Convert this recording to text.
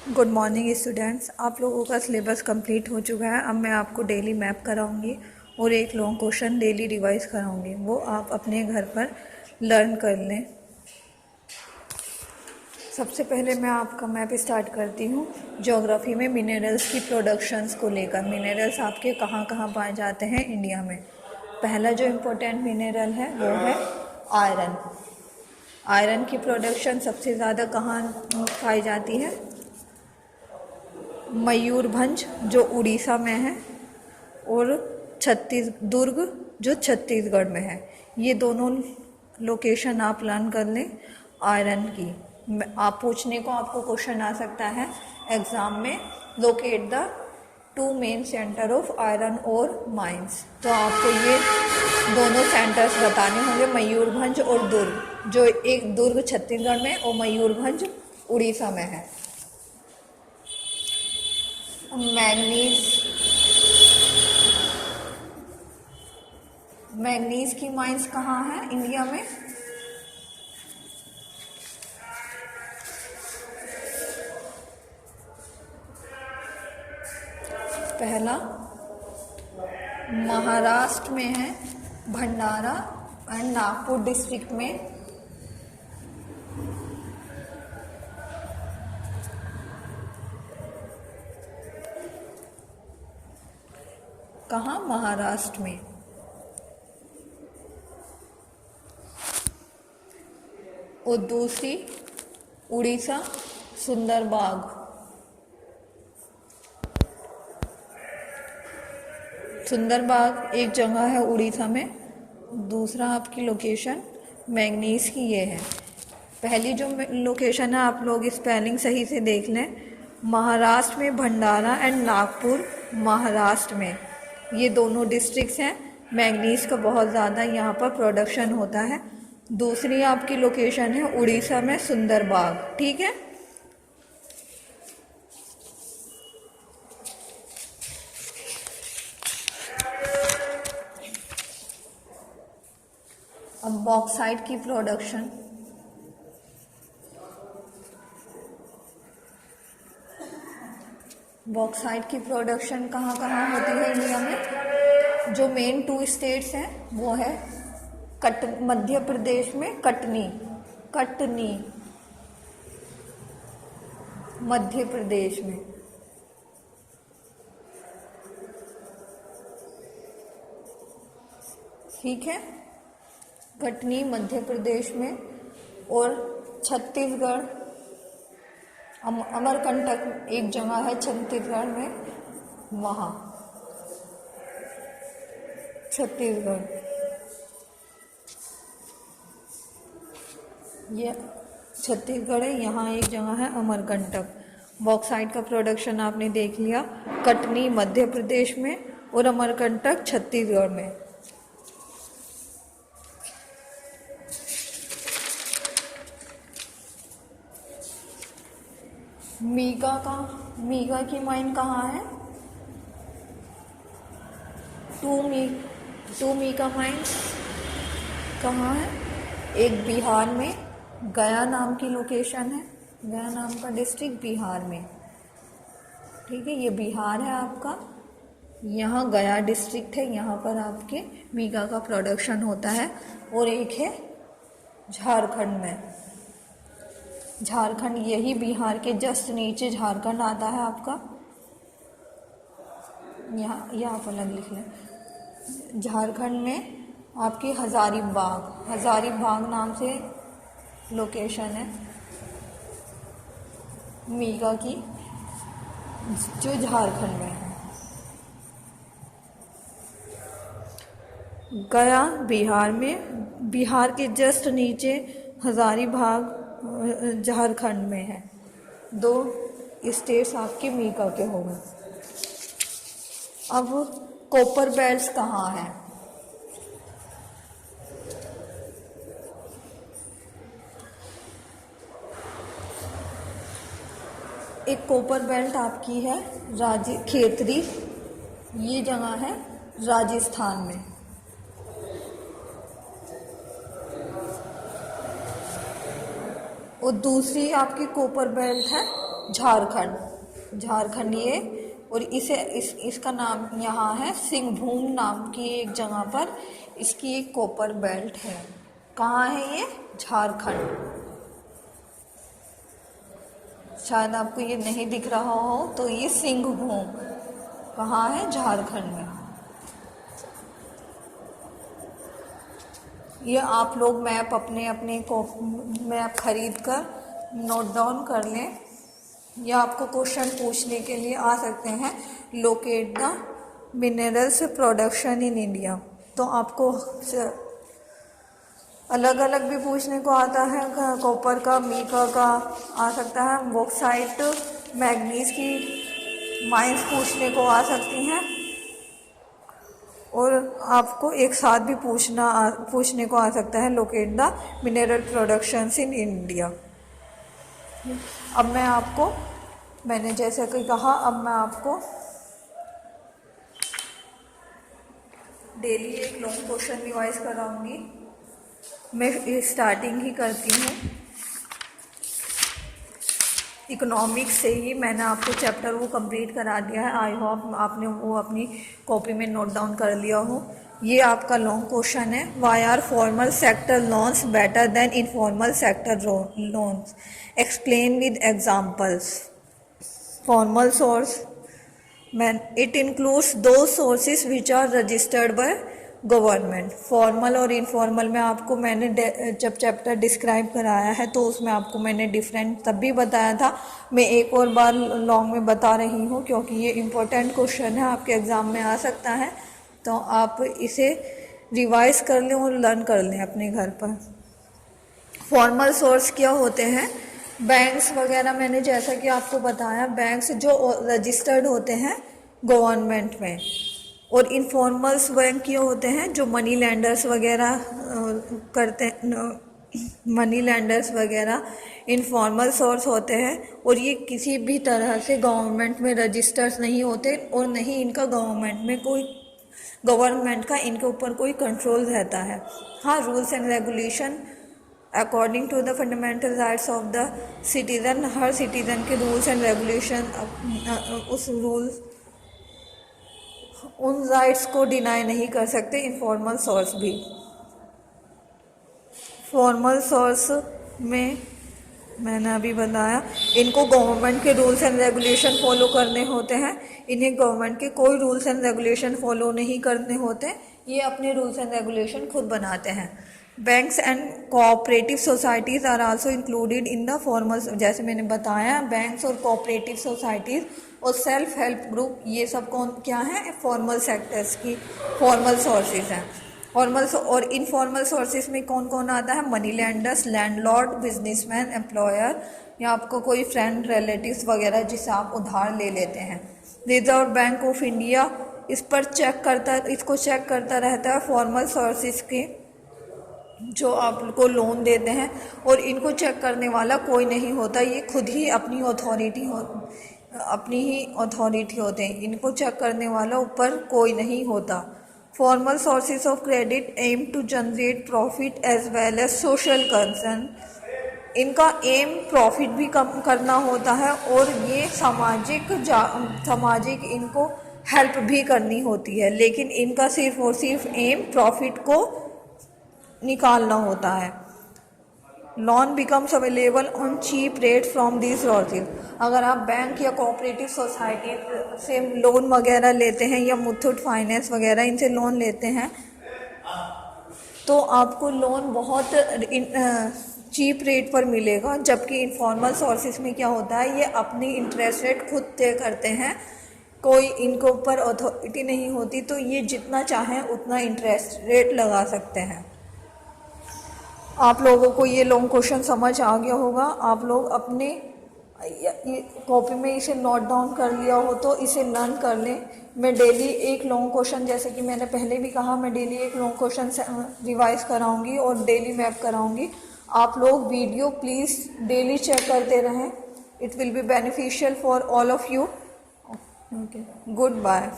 Good morning students. आप लोगों का सिलेबस कंप्लीट हो चुका है। अब मैं आपको डेली मैप कराऊंगी और एक लॉन्ग क्वेश्चन डेली रिवाइज कराऊंगी, वो आप अपने घर पर लर्न कर लें। सबसे पहले मैं आपका मैप स्टार्ट करती हूँ ज्योग्राफी में मिनरल्स की प्रोडक्शंस को लेकर। मिनरल्स आपके कहाँ कहाँ पाए जाते हैं इंडिया में। पहला जो इम्पोर्टेंट मिनरल है वो है आयरन। आयरन की प्रोडक्शन सबसे ज़्यादा कहाँ पाई जाती है? मयूरभंज जो उड़ीसा में है और दुर्ग जो छत्तीसगढ़ में है। ये दोनों लोकेशन आप लर्न कर लें आयरन की। आप पूछने को आपको क्वेश्चन आ सकता है एग्ज़ाम में, locate the two main centre of iron और माइंस। तो आपको ये दोनों सेंटर्स बताने होंगे, मयूरभंज और दुर्ग। जो एक दुर्ग छत्तीसगढ़ में और मयूरभंज उड़ीसा में है। मैंगनीज की माइंस कहाँ है इंडिया में? पहला महाराष्ट्र में है, भंडारा एंड नागपुर डिस्ट्रिक्ट में। कहाँ? महाराष्ट्र में। और दूसरी उड़ीसा, सुंदरबाग। सुंदरबाग एक जगह है उड़ीसा में। दूसरा आपकी लोकेशन मैंगनीज की ये है। पहली जो लोकेशन है आप लोग स्पेलिंग सही से देख लें। महाराष्ट्र में भंडारा एंड नागपुर महाराष्ट्र में, ये दोनों डिस्ट्रिक्ट्स हैं। मैंगनीज का बहुत ज़्यादा यहाँ पर प्रोडक्शन होता है। दूसरी आपकी लोकेशन है उड़ीसा में सुंदरबाग। ठीक है। अब बॉक्साइट की प्रोडक्शन। बॉक्साइट की प्रोडक्शन कहाँ कहाँ होती है इंडिया में? जो मेन टू स्टेट्स हैं वो है मध्य प्रदेश में कटनी मध्य प्रदेश में। ठीक है, कटनी मध्य प्रदेश में। और छत्तीसगढ़ अमरकंटक एक जगह है छत्तीसगढ़ में, वहाँ छत्तीसगढ़। ये छत्तीसगढ़ है, यहाँ एक जगह है अमरकंटक। बॉक्साइट का प्रोडक्शन आपने देख लिया, कटनी मध्य प्रदेश में और अमरकंटक छत्तीसगढ़ में। मीगा की माइन कहाँ है? टू मीगा माइंस कहाँ है? एक बिहार में गया नाम की लोकेशन है, गया नाम का डिस्ट्रिक्ट बिहार में। ठीक है, ये बिहार है आपका। यहाँ गया डिस्ट्रिक्ट है, यहाँ पर आपके मीगा का प्रोडक्शन होता है। और एक है झारखंड में। झारखंड यही बिहार के जस्ट नीचे झारखंड आता है आपका। यहाँ पर लिख लें। झारखंड में आपकी हजारीबाग नाम से लोकेशन है मीगा की, जो झारखंड में है। गया बिहार में, बिहार के जस्ट नीचे हजारीबाग झारखंड में है। दो स्टेट्स आपके मीगा के हो गए। अब कॉपर बेल्ट्स कहाँ है? एक कॉपर बेल्ट आपकी है खेतरी, ये जगह है राजस्थान में। और दूसरी आपकी कॉपर बेल्ट है झारखंड, झारखंड ये। और इसका नाम यहाँ है सिंहभूम नाम की एक जगह पर इसकी एक कॉपर बेल्ट है। कहाँ है ये? झारखंड। शायद आपको ये नहीं दिख रहा हो तो ये सिंहभूम कहाँ है? झारखंड में। ये आप लोग मैप अपने को मैप खरीद कर नोट डाउन कर लें, या आपको क्वेश्चन पूछने के लिए आ सकते हैं, locate the minerals production in India. तो आपको अलग अलग भी पूछने को आता है, कॉपर का, मीका का आ सकता है, बॉक्साइट मैग्नीज की माइंस पूछने को आ सकती हैं, और आपको एक साथ भी पूछने को आ सकता है, locate the mineral productions in India. अब मैंने जैसा कि कहा, अब मैं आपको डेली एक लॉन्ग क्वेश्चन रिवाइज कराऊंगी। मैं स्टार्टिंग ही करती हूँ इकोनॉमिक्स से ही। मैंने आपको चैप्टर वो कंप्लीट करा दिया है। आई होप आपने वो अपनी कॉपी में नोट डाउन कर लिया हो। ये आपका लॉन्ग क्वेश्चन है, why are formal sector loans better than informal sector loans, explain with examples. Formal source it includes two sources which are registered by government. Formal और इनफॉर्मल में आपको मैंने जब चैप्टर डिस्क्राइब कराया है तो उसमें आपको मैंने डिफरेंट तब भी बताया था। मैं एक और बार लॉन्ग में बता रही हूँ क्योंकि ये इम्पोर्टेंट क्वेश्चन है, आपके एग्ज़ाम में आ सकता है, तो आप इसे रिवाइज कर लें और लर्न कर लें अपने घर पर। फॉर्मल सोर्स क्या होते हैं? बैंक्स वगैरह, मैंने जैसा कि आपको बताया, बैंक्स जो रजिस्टर्ड होते हैं गवर्नमेंट में। और इनफॉर्मल्स बैंक क्या होते हैं? जो मनी लैंडर्स वगैरह करते हैं, मनी लैंडर्स वगैरह इनफॉर्मल सोर्स होते हैं, और ये किसी भी तरह से गवर्नमेंट में रजिस्टर्स नहीं होते, और नहीं इनका गवर्नमेंट का इनके ऊपर कोई कंट्रोल रहता है। हाँ, rules and regulation according to the fundamental rights of the citizen, हर सिटीजन के रूल्स एंड रेगुलेशन उन राइट्स को डिनाई नहीं कर सकते इनफॉर्मल सोर्स भी। फॉर्मल सोर्स में मैंने अभी बताया, इनको गवर्नमेंट के रूल्स एंड रेगुलेशन फॉलो करने होते हैं। इन्हें गवर्नमेंट के कोई रूल्स एंड रेगुलेशन फॉलो नहीं करने होते, ये अपने रूल्स एंड रेगुलेशन खुद बनाते हैं। Banks and cooperative societies are also included in the formal. जैसे मैंने बताया, बैंक्स और कोऑपरेटिव सोसाइटीज़ और सेल्फ हेल्प ग्रुप, ये सब क्या है? फॉर्मल सेक्टर्स की फॉर्मल सोर्सेज हैं। फॉर्मल और इनफॉर्मल सोर्सेज में कौन कौन आता है? Money lenders, landlord, businessman, employer, या आपको कोई फ्रेंड, रिलेटिव्स वगैरह जिससे आप उधार ले लेते हैं। रिजर्व बैंक ऑफ इंडिया इसको चेक करता रहता है फॉर्मल सोर्सेज के जो आपको लोन देते हैं, और इनको चेक करने वाला कोई नहीं होता, ये खुद ही अपनी ही अथॉरिटी होते हैं। इनको चेक करने वाला ऊपर कोई नहीं होता। Formal sources of credit aim to generate profit as well as social concern. इनका एम प्रॉफिट भी कम करना होता है, और ये सामाजिक इनको हेल्प भी करनी होती है, लेकिन इनका सिर्फ और सिर्फ एम प्रॉफिट को निकालना होता है। Loan becomes available on cheap rate from this sources. अगर आप बैंक या कोऑपरेटिव सोसाइटी से लोन वगैरह लेते हैं, या मुथूट फाइनेंस वगैरह इनसे लोन लेते हैं, तो आपको लोन बहुत चीप रेट पर मिलेगा। जबकि इनफॉर्मल सोर्सेज में क्या होता है? ये अपनी इंटरेस्ट रेट खुद तय करते हैं, कोई इनके ऊपर अथॉरिटी नहीं होती, तो ये जितना चाहें उतना इंटरेस्ट रेट लगा सकते हैं। आप लोगों को ये लॉन्ग क्वेश्चन समझ आ गया होगा। आप लोग अपने कॉपी में इसे नोट डाउन कर लिया हो तो इसे लर्न कर लें। मैं डेली एक लॉन्ग क्वेश्चन, जैसे कि मैंने पहले भी कहा, मैं डेली एक लॉन्ग क्वेश्चन रिवाइज कराऊंगी और डेली मैप कराऊंगी। आप लोग वीडियो प्लीज़ डेली चेक करते रहें। It will be beneficial for all of you. Okay, good bye.